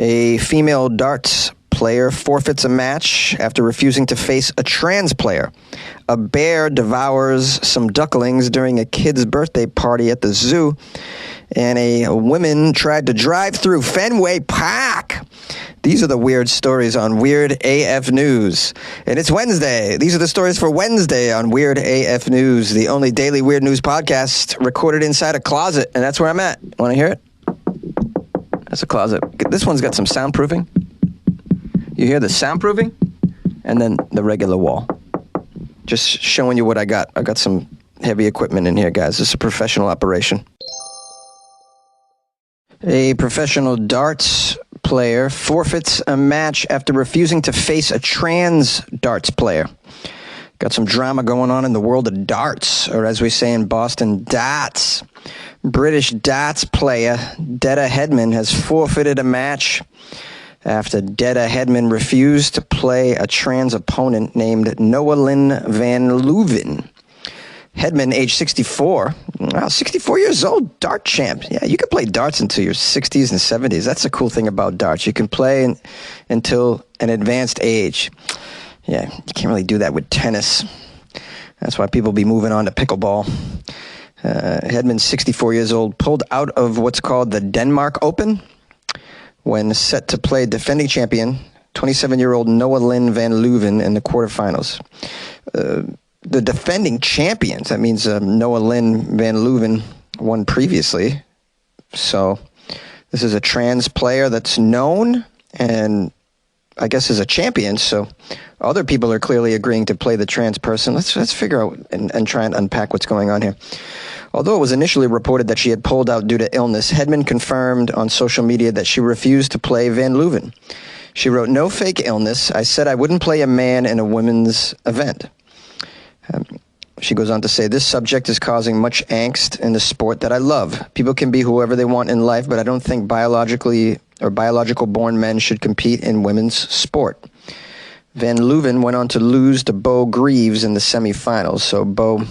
A female darts player forfeits a match after refusing to face a trans player. A bear devours some ducklings during a kid's birthday party at the zoo. And a woman tried to drive through Fenway Park. These are the weird stories on Weird AF News. And it's Wednesday. These are the stories for Wednesday on Weird AF News, the only daily weird news podcast recorded inside a closet. And that's where I'm at. Want to hear it? That's a closet. This one's got some soundproofing. You hear the soundproofing? And then the regular wall. Just showing you what I got. I got some heavy equipment in here, guys. This is a professional operation. A professional darts player forfeits a match after refusing to face a trans darts player. Got some drama going on in the world of darts, or as we say in Boston, dots. British darts player Detta Hedman has forfeited a match after Detta Hedman refused to play a trans opponent named Noah Lynn Van Leuven. Hedman, age 64. Wow, 64 years old, dart champ. Yeah, you can play darts until your 60s and 70s. That's the cool thing about darts. You can play until an advanced age. Yeah, you can't really do that with tennis. That's why people be moving on to pickleball. Hedman, 64 years old, pulled out of what's called the Denmark Open when set to play defending champion, 27-year-old Noah Lynn Van Leuven in the quarterfinals. The defending champions, that means Noah Lynn Van Leuven won previously. So this is a trans player that's known and I guess is a champion. So other people are clearly agreeing to play the trans person. Let's figure out and try and unpack what's going on here. Although it was initially reported that she had pulled out due to illness, Hedman confirmed on social media that she refused to play Van Leuven. She wrote, "No fake illness. I said I wouldn't play a man in a women's event." She goes on to say, "This subject is causing much angst in the sport that I love. People can be whoever they want in life, but I don't think biological born men should compete in women's sport." Van Leuven went on to lose to Bo Greaves in the semifinals. So Bo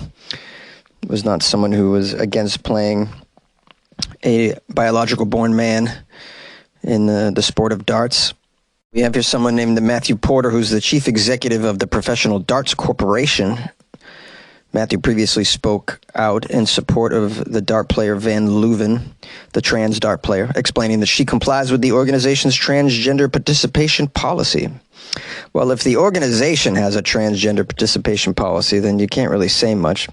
was not someone who was against playing a biological born man in the sport of darts. We have here someone named Matthew Porter, who's the chief executive of the Professional Darts Corporation. Matthew previously spoke out in support of the dart player Van Leuven, the trans dart player, explaining that she complies with the organization's transgender participation policy. Well, if the organization has a transgender participation policy, then you can't really say much.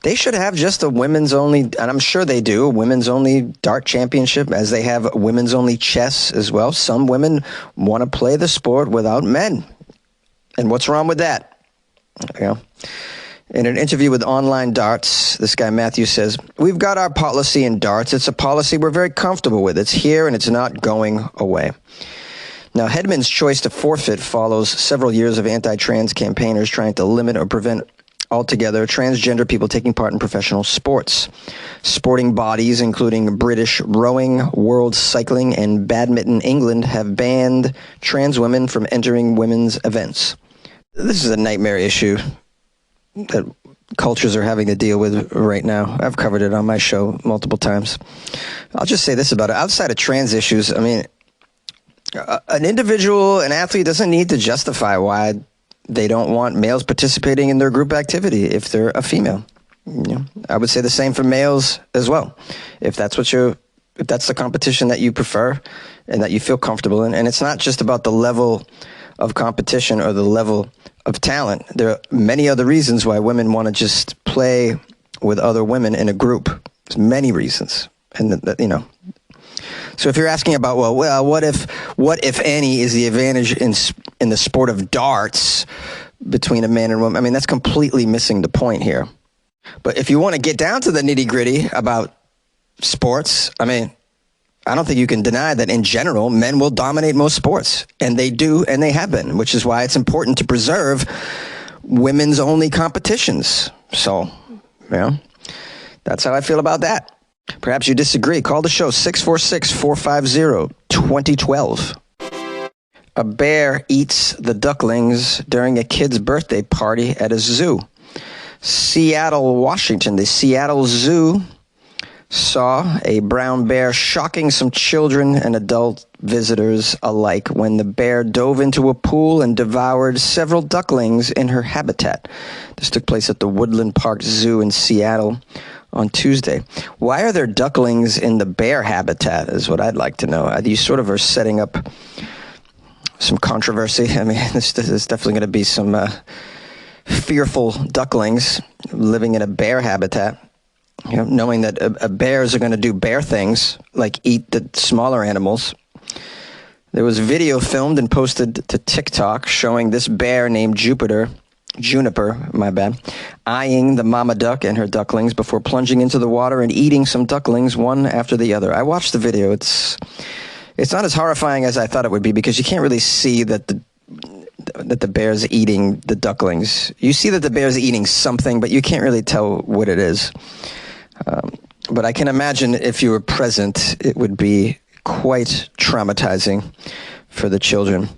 They should have just a women's only, and I'm sure they do, a women's only dart championship, as they have women's only chess as well. Some women want to play the sport without men. And what's wrong with that? You know? In an interview with Online Darts, this guy Matthew says, "We've got our policy in darts. It's a policy we're very comfortable with. It's here and it's not going away." Now, Hedman's choice to forfeit follows several years of anti-trans campaigners trying to limit or prevent altogether transgender people taking part in professional sports. Sporting bodies, including British Rowing, World Cycling, and Badminton England, have banned trans women from entering women's events. This is a nightmare issue that cultures are having to deal with right now. I've covered it on my show multiple times. I'll just say this about it. Outside of trans issues, I mean, an individual, an athlete doesn't need to justify why they don't want males participating in their group activity if they're a female. You know, I would say the same for males as well. If that's the competition that you prefer and that you feel comfortable in, and it's not just about the level of competition or the level of talent. There are many other reasons why women want to just play with other women in a group. There's many reasons. And, you know, so if you're asking about, well, what if any is the advantage in the sport of darts between a man and woman? I mean, that's completely missing the point here. But if you want to get down to the nitty gritty about sports, I mean, I don't think you can deny that in general, men will dominate most sports. And they do, and they have been, which is why it's important to preserve women's only competitions. So, you know, that's how I feel about that. Perhaps you disagree. Call the show 646-450-2012. A bear eats the ducklings during a kid's birthday party at a zoo. Seattle, Washington. The Seattle Zoo saw a brown bear shocking some children and adult visitors alike when the bear dove into a pool and devoured several ducklings in her habitat. This took place at the Woodland Park Zoo in Seattle on Tuesday. Why are there ducklings in the bear habitat is what I'd like to know. You sort of are setting up some controversy. I mean, this is definitely going to be some fearful ducklings living in a bear habitat. You know, knowing that bears are going to do bear things, like eat the smaller animals. There was video filmed and posted to TikTok showing this bear named Juniper, eyeing the mama duck and her ducklings before plunging into the water and eating some ducklings one after the other. I watched the video. It's not as horrifying as I thought it would be because you can't really see that the bear's eating the ducklings. You see that the bear's eating something, but you can't really tell what it is. But I can imagine if you were present, it would be quite traumatizing for the children.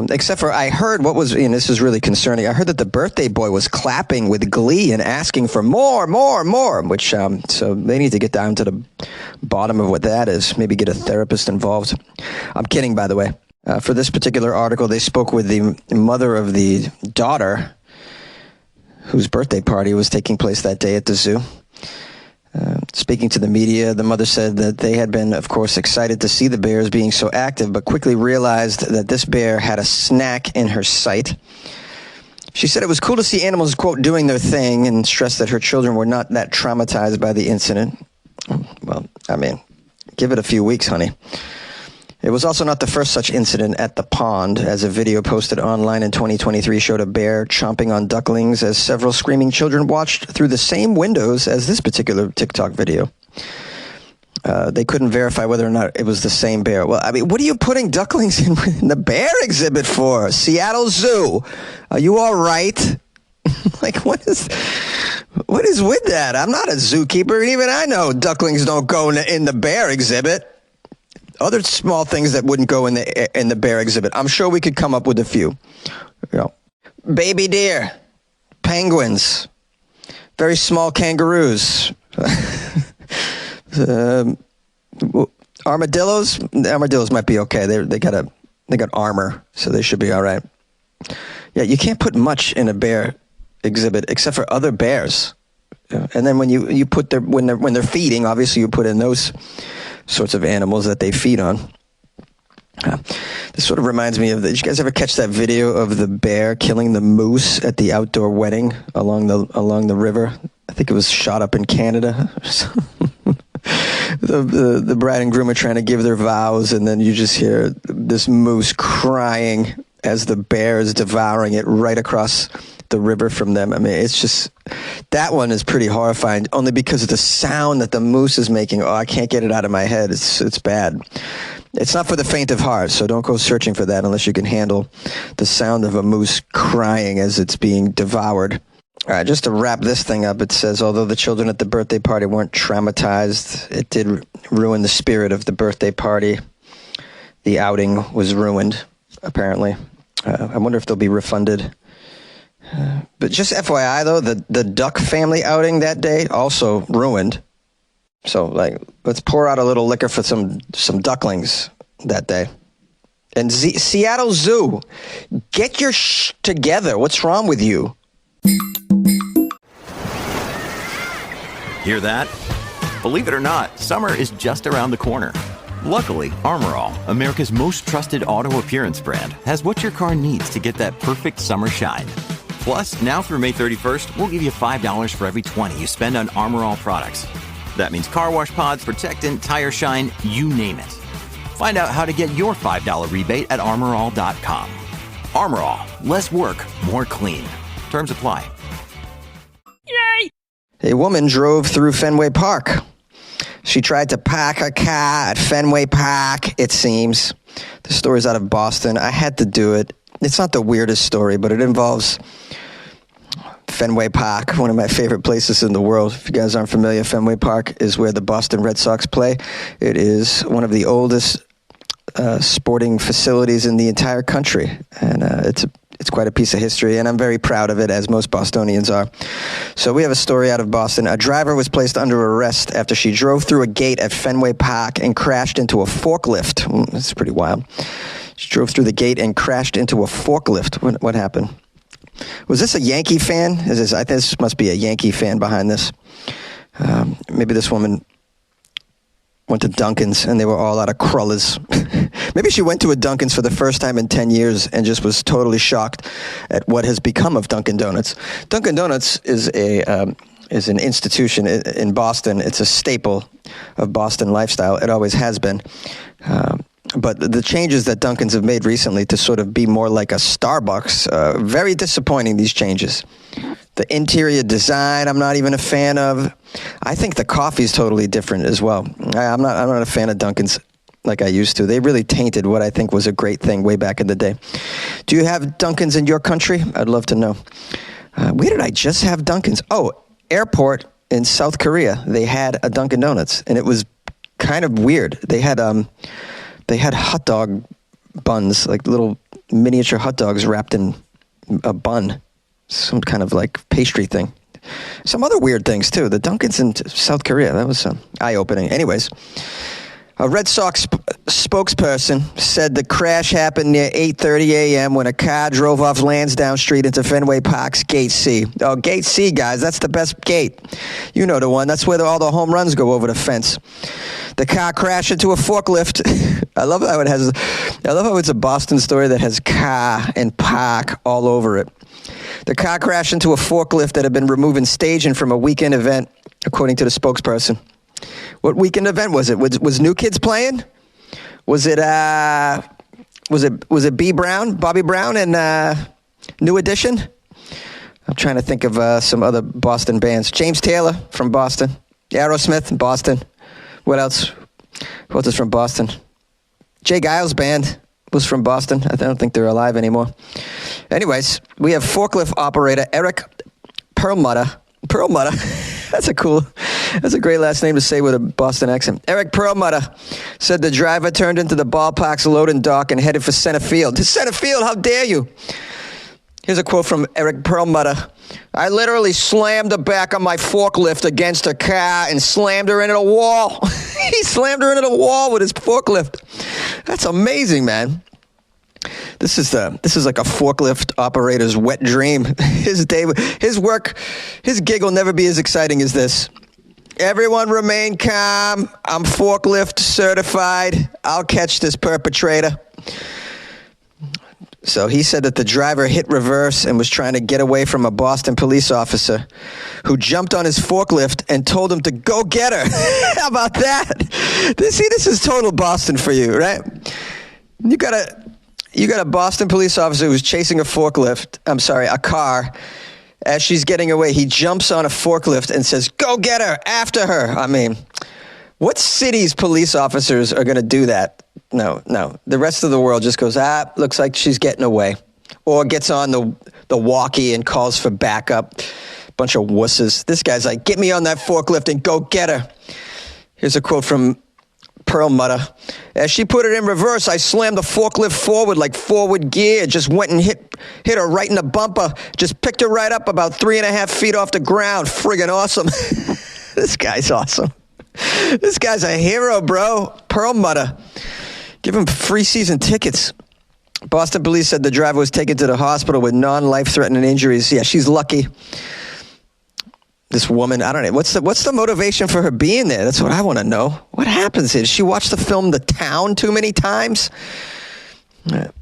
Except for I heard and this is really concerning, I heard that the birthday boy was clapping with glee and asking for more, which, so they need to get down to the bottom of what that is, maybe get a therapist involved. I'm kidding, by the way. For this particular article, they spoke with the mother of the daughter whose birthday party was taking place that day at the zoo. Speaking to the media, the mother said that they had been, of course, excited to see the bears being so active, but quickly realized that this bear had a snack in her sight. She said it was cool to see animals, quote, doing their thing, and stressed that her children were not that traumatized by the incident. Well, I mean, give it a few weeks, honey. It was also not the first such incident at the pond, as a video posted online in 2023 showed a bear chomping on ducklings as several screaming children watched through the same windows as this particular TikTok video. They couldn't verify whether or not it was the same bear. Well, I mean, what are you putting ducklings in the bear exhibit for? Seattle Zoo. Are you all right? Like, what is with that? I'm not a zookeeper, and even I know ducklings don't go in the bear exhibit. Other small things that wouldn't go in the bear exhibit. I'm sure we could come up with a few. You know, baby deer, penguins, very small kangaroos, armadillos. The armadillos might be okay. They got armor, so they should be all right. Yeah, you can't put much in a bear exhibit except for other bears. And then when you put when they're feeding, obviously you put in those sorts of animals that they feed on. This sort of reminds me of did you guys ever catch that video of the bear killing the moose at the outdoor wedding along the river? I think it was shot up in Canada. The bride and groom are trying to give their vows, and then you just hear this moose crying as the bear is devouring it right across the river from them. I mean, it's just, that one is pretty horrifying, only because of the sound that the moose is making. Oh, I can't get it out of my head. It's bad. It's not for the faint of heart, so don't go searching for that unless you can handle the sound of a moose crying as it's being devoured. All right, just to wrap this thing up, it says, although the children at the birthday party weren't traumatized, it did ruin the spirit of the birthday party. The outing was ruined, apparently. I wonder if they'll be refunded. But just FYI, though, the duck family outing that day also ruined. So, like, let's pour out a little liquor for some ducklings that day. And Seattle Zoo, get your together. What's wrong with you? Hear that? Believe it or not, summer is just around the corner. Luckily, Armorall, America's most trusted auto appearance brand, has what your car needs to get that perfect summer shine. Plus, now through May 31st, we'll give you $5 for every $20 you spend on Armorall products. That means car wash pods, protectant, tire shine, you name it. Find out how to get your $5 rebate at Armorall.com. Armorall, less work, more clean. Terms apply. Yay! A woman drove through Fenway Park. She tried to park her car at Fenway Park, it seems. The story's out of Boston. I had to do it. It's not the weirdest story, but it involves Fenway Park, one of my favorite places in the world. If you guys aren't familiar, Fenway Park is where the Boston Red Sox play. It is one of the oldest sporting facilities in the entire country, and It's quite a piece of history, and I'm very proud of it, as most Bostonians are. So we have a story out of Boston. A driver was placed under arrest after she drove through a gate at Fenway Park and crashed into a forklift. That's pretty wild. She drove through the gate and crashed into a forklift. What happened? Was this a Yankee fan? I think this must be a Yankee fan behind this. Maybe this woman went to Dunkin's and they were all out of crullers. Maybe she went to a Dunkin's for the first time in 10 years and just was totally shocked at what has become of Dunkin' Donuts. Dunkin' Donuts is an institution in Boston. It's a staple of Boston lifestyle. It always has been. But the changes that Dunkin's have made recently to sort of be more like a Starbucks, very disappointing, these changes. The interior design, I'm not even a fan of. I think the coffee's totally different as well. I'm not a fan of Dunkin's like I used to. They really tainted what I think was a great thing way back in the day. Do you have Dunkin's in your country? I'd love to know. Where did I just have Dunkin's? Oh, airport in South Korea. They had a Dunkin' Donuts, and it was kind of weird. They had hot dog buns, like little miniature hot dogs wrapped in a bun. Some kind of like pastry thing. Some other weird things too. The Dunkin's in South Korea, that was eye-opening. Anyways, a Red Sox spokesperson said the crash happened near 8:30 a.m. when a car drove off Lansdowne Street into Fenway Park's Gate C. Oh, Gate C, guys, that's the best gate. You know the one. That's where all the home runs go over the fence. The car crashed into a forklift. I love how it's a Boston story that has car and park all over it. The car crashed into a forklift that had been removing staging from a weekend event, according to the spokesperson. What weekend event was it? Was New Kids playing? Was it Bobby Brown and New Edition? I'm trying to think of some other Boston bands. James Taylor from Boston. Aerosmith, Boston. What else? Who else is from Boston? Jay Giles Band was from Boston. I don't think they're alive anymore. Anyways, we have forklift operator Eric Perlmutter. Perlmutter. That's a great last name to say with a Boston accent. Eric Perlmutter said the driver turned into the ballpark's loading dock and headed for center field. To center field, how dare you? Here's a quote from Eric Perlmutter. I literally slammed the back of my forklift against a car and slammed her into the wall. He slammed her into the wall with his forklift. That's amazing, man. This is like a forklift operator's wet dream. His gig will never be as exciting as this. Everyone remain calm. I'm forklift certified. I'll catch this perpetrator. So he said that the driver hit reverse and was trying to get away from a Boston police officer who jumped on his forklift and told him to go get her. How about that? This is total Boston for you, right? You got a Boston police officer who's chasing a car. As she's getting away, he jumps on a forklift and says, go get her, after her. I mean, what city's police officers are going to do that? No. The rest of the world just goes, looks like she's getting away. Or gets on the walkie and calls for backup. Bunch of wusses. This guy's like, get me on that forklift and go get her. Here's a quote from Perlmutter. As she put it in reverse, I slammed the forklift forward like forward gear. Just went and hit her right in the bumper. Just picked her right up about 3.5 feet off the ground. Friggin' awesome. This guy's awesome. This guy's a hero, bro. Perlmutter. Give him free season tickets. Boston police said the driver was taken to the hospital with non-life-threatening injuries. Yeah, she's lucky. This woman, I don't know. What's the motivation for her being there? That's what I want to know. What happens here? Did she watch the film The Town too many times? The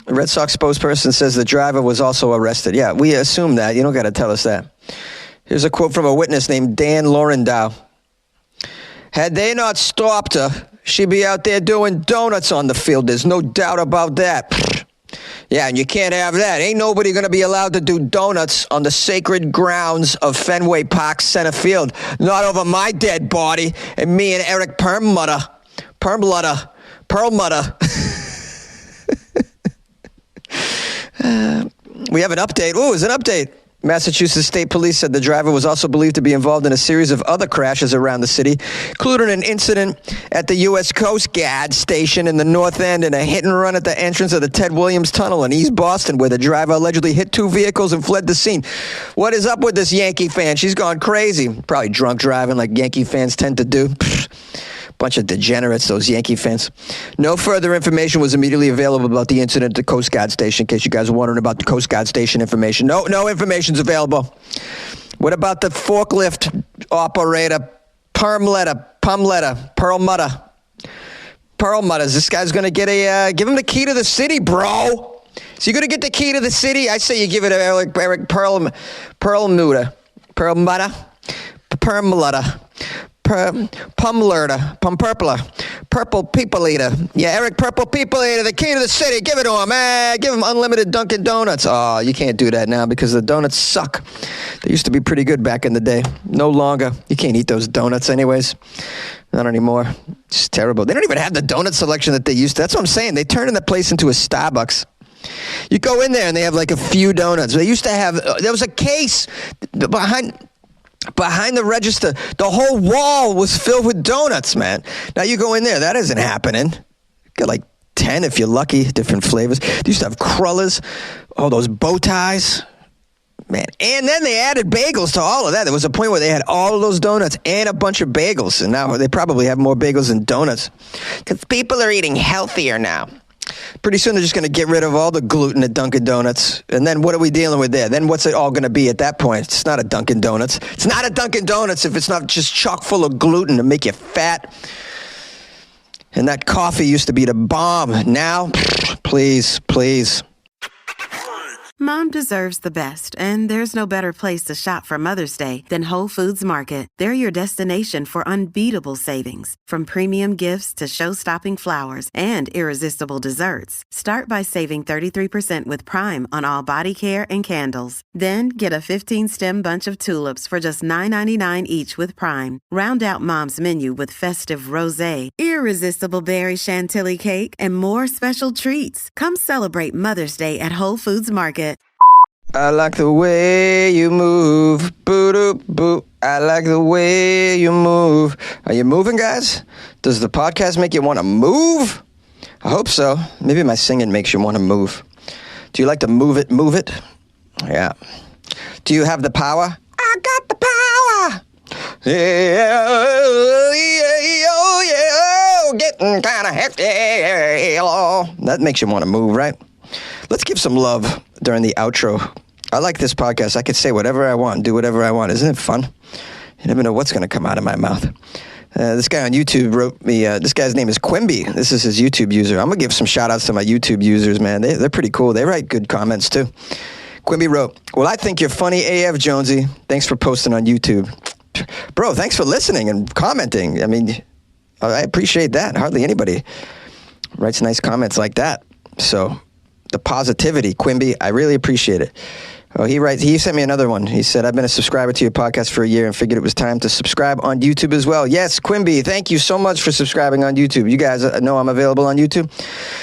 Red Sox spokesperson says the driver was also arrested. Yeah, we assume that. You don't got to tell us that. Here's a quote from a witness named Dan Laurendow. Had they not stopped her, she'd be out there doing donuts on the field. There's no doubt about that. Yeah, and you can't have that. Ain't nobody going to be allowed to do donuts on the sacred grounds of Fenway Park center field. Not over my dead body and me and Eric Perlmutter. We have an update. Ooh, it's an update. Massachusetts State Police said the driver was also believed to be involved in a series of other crashes around the city, including an incident at the U.S. Coast Guard station in the North End and a hit and run at the entrance of the Ted Williams Tunnel in East Boston, where the driver allegedly hit two vehicles and fled the scene. What is up with this Yankee fan? She's gone crazy. Probably drunk driving like Yankee fans tend to do. Bunch of degenerates, those Yankee fans. No further information was immediately available about the incident at the Coast Guard station, in case you guys are wondering about the Coast Guard station information. No information's available. What about the forklift operator, Perlmutter? This guy's going to get give him the key to the city, bro. So you're going to get the key to the city? I say you give it to Eric Perlmutter. Purple People Eater. Yeah, Eric Purple People Eater, the key to the city. Give it to him, man. Give him unlimited Dunkin' Donuts. Oh, you can't do that now because the donuts suck. They used to be pretty good back in the day. No longer. You can't eat those donuts anyways. Not anymore. It's terrible. They don't even have the donut selection that they used to. That's what I'm saying. They turned the place into a Starbucks. You go in there and they have like a few donuts. They used to have, there was a case behind the register. The whole wall was filled with donuts, man. Now you go in there, that isn't happening. Got like 10 if you're lucky, different flavors. They used to have crullers, all those bow ties, man. And then they added bagels to all of that. There was a point where they had all of those donuts and a bunch of bagels, and now they probably have more bagels than donuts because people are eating healthier now. Pretty soon they're just going to get rid of all the gluten at Dunkin' Donuts. And then what are we dealing with there? Then what's it all going to be at that point? It's not a Dunkin' Donuts. It's not a Dunkin' Donuts if it's not just chock full of gluten to make you fat. And that coffee used to be the bomb. Now, please. Mom deserves the best, and there's no better place to shop for Mother's Day than Whole Foods Market. They're your destination for unbeatable savings, from premium gifts to show-stopping flowers and irresistible desserts. Start by saving 33% with Prime on all body care and candles. Then get a 15-stem bunch of tulips for just $9.99 each with Prime. Round out Mom's menu with festive rosé, irresistible berry chantilly cake, and more special treats. Come celebrate Mother's Day at Whole Foods Market. I like the way you move. Boo-doo-boo. I like the way you move. Are you moving, guys? Does the podcast make you want to move? I hope so. Maybe my singing makes you want to move. Do you like to move it? Yeah. Do you have the power? I got the power. Yeah, oh, getting kind of hefty. That makes you want to move, right? Let's give some love during the outro. I like this podcast. I could say whatever I want, do whatever I want. Isn't it fun? You never know what's going to come out of my mouth. This guy on YouTube wrote me, this guy's name is Quimby. This is his YouTube user. I'm going to give some shout outs to my YouTube users, man. They're pretty cool. They write good comments too. Quimby wrote, well, I think you're funny AF, Jonesy. Thanks for posting on YouTube. Bro, thanks for listening and commenting. I mean, I appreciate that. Hardly anybody writes nice comments like that. So the positivity, Quimby, I really appreciate it. Oh, he sent me another one. He said, I've been a subscriber to your podcast for a year and figured it was time to subscribe on YouTube as well. Yes, Quimby, thank you so much for subscribing on YouTube. You guys know I'm available on YouTube.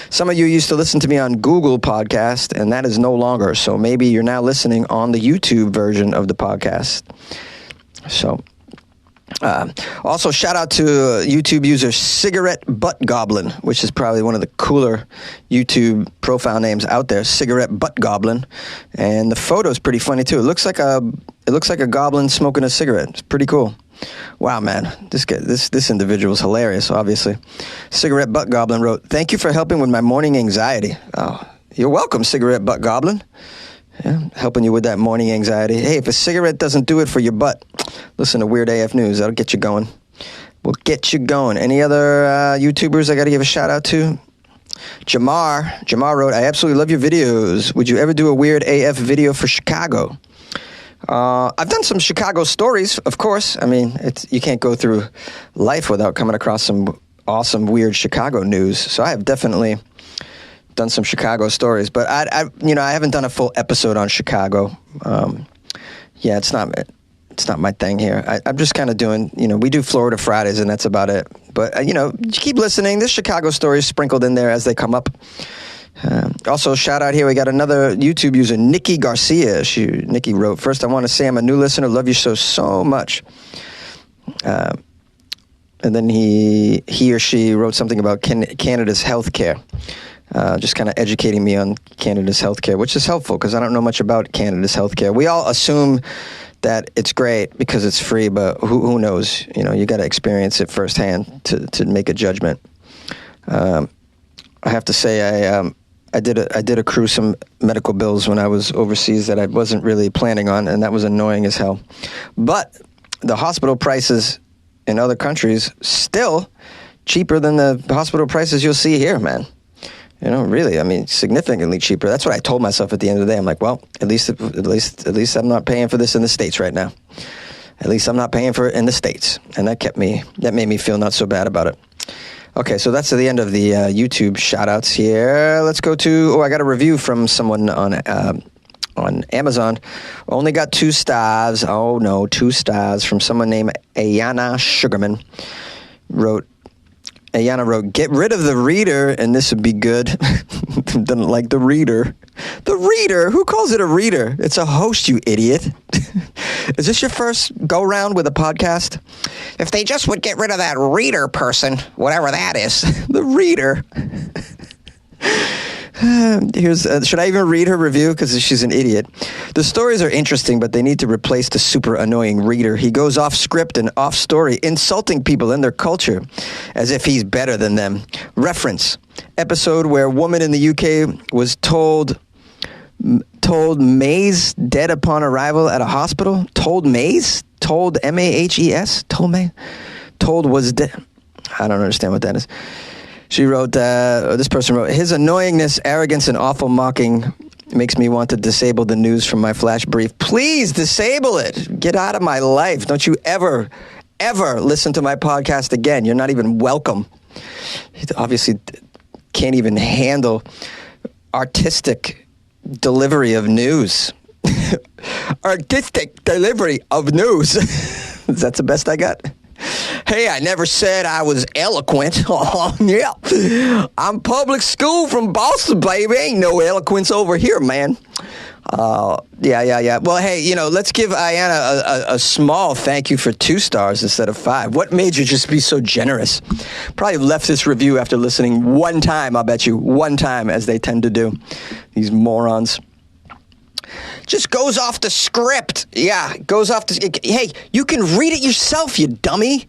Some of you used to listen to me on Google Podcast, and that is no longer. So maybe you're now listening on the YouTube version of the podcast. So also, shout out to YouTube user Cigarette Butt Goblin, which is probably one of the cooler YouTube profile names out there. Cigarette Butt Goblin, and the photo is pretty funny too. It looks like a goblin smoking a cigarette. It's pretty cool. Wow, man, this individual is hilarious. Obviously, Cigarette Butt Goblin wrote, "Thank you for helping with my morning anxiety." Oh, you're welcome, Cigarette Butt Goblin. Yeah, helping you with that morning anxiety. Hey, if a cigarette doesn't do it for your butt, listen to Weird AF News. That'll get you going. We'll get you going. Any other YouTubers I got to give a shout out to? Jamar wrote, I absolutely love your videos. Would you ever do a Weird AF video for Chicago? I've done some Chicago stories, of course. I mean, you can't go through life without coming across some awesome, weird Chicago news. So I have definitely done some Chicago stories, but I haven't done a full episode on Chicago. Yeah, it's not my thing here. I'm just kind of doing, we do Florida Fridays and that's about it. But, keep listening. There's Chicago stories sprinkled in there as they come up. Also, shout out here. We got another YouTube user, Nikki Garcia. Nikki wrote, first, I want to say I'm a new listener. Love you so much. And then he or she wrote something about Canada's healthcare. Just kind of educating me on Canada's healthcare, which is helpful because I don't know much about Canada's healthcare. We all assume that it's great because it's free, but who knows? You know, you got to experience it firsthand to make a judgment. I have to say, I did accrue some medical bills when I was overseas that I wasn't really planning on, and that was annoying as hell. But the hospital prices in other countries still cheaper than the hospital prices you'll see here, man. You know, really, I mean, significantly cheaper. That's what I told myself at the end of the day. I'm like, well, at least I'm not paying for this in the States right now. At least I'm not paying for it in the States. And that made me feel not so bad about it. Okay, so that's the end of the YouTube shout-outs here. Let's go to, I got a review from someone on Amazon. Only got 2 stars. Oh, no, 2 stars from someone named Ayana Sugarman. Ayana wrote, get rid of the reader, and this would be good. Doesn't like the reader. The reader? Who calls it a reader? It's a host, you idiot. Is this your first go-round with a podcast? If they just would get rid of that reader person, whatever that is. The reader. Should I even read her review? Because she's an idiot. The stories are interesting, but they need to replace the super annoying reader. He goes off script and off story, insulting people and their culture as if he's better than them. Reference, episode where a woman in the UK was told Maze dead upon arrival at a hospital. Told Maze? Told M-A-H-E-S? Told Maze? Told was dead. I don't understand what that is. She wrote, this person wrote, his annoyingness, arrogance, and awful mocking makes me want to disable the news from my flash brief. Please disable it. Get out of my life. Don't you ever listen to my podcast again. You're not even welcome. He obviously can't even handle artistic delivery of news. Artistic delivery of news. That's the best I got. Hey, I never said I was eloquent. Oh, yeah. I'm public school from Boston, baby. Ain't no eloquence over here, man. Yeah. Well, hey, let's give Ayana a small thank you for 2 stars instead of 5. What made you just be so generous? Probably left this review after listening one time, I'll bet you. One time, as they tend to do. These morons. Just goes off the script. Yeah, goes off the... Hey, you can read it yourself, you dummy.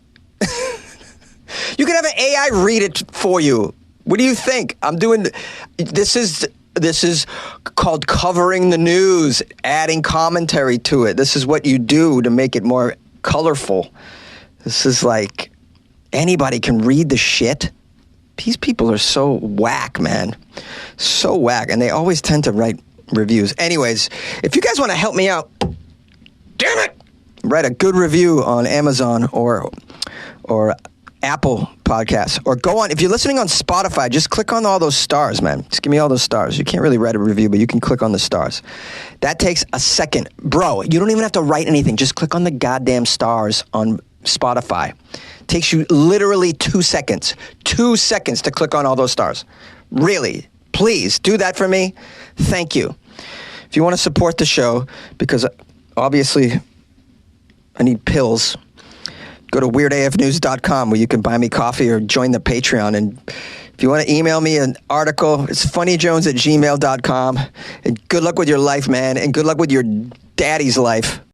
You can have an AI read it for you. What do you think? I'm doing... This is called covering the news, adding commentary to it. This is what you do to make it more colorful. This is like... Anybody can read the shit. These people are so whack, man. So whack. And they always tend to write reviews. Anyways, if you guys want to help me out, damn it, write a good review on Amazon or Apple Podcasts, or go on, if you're listening on Spotify, just click on all those stars, man. Just give me all those stars. You can't really write a review, but you can click on the stars. That takes a second. Bro, you don't even have to write anything. Just click on the goddamn stars on Spotify. Takes you literally 2 seconds. 2 seconds to click on all those stars. Really. Please do that for me. Thank you. If you want to support the show, because obviously I need pills, go to weirdafnews.com where you can buy me coffee or join the Patreon. And if you want to email me an article, it's funnyjones@gmail.com. And good luck with your life, man. And good luck with your daddy's life.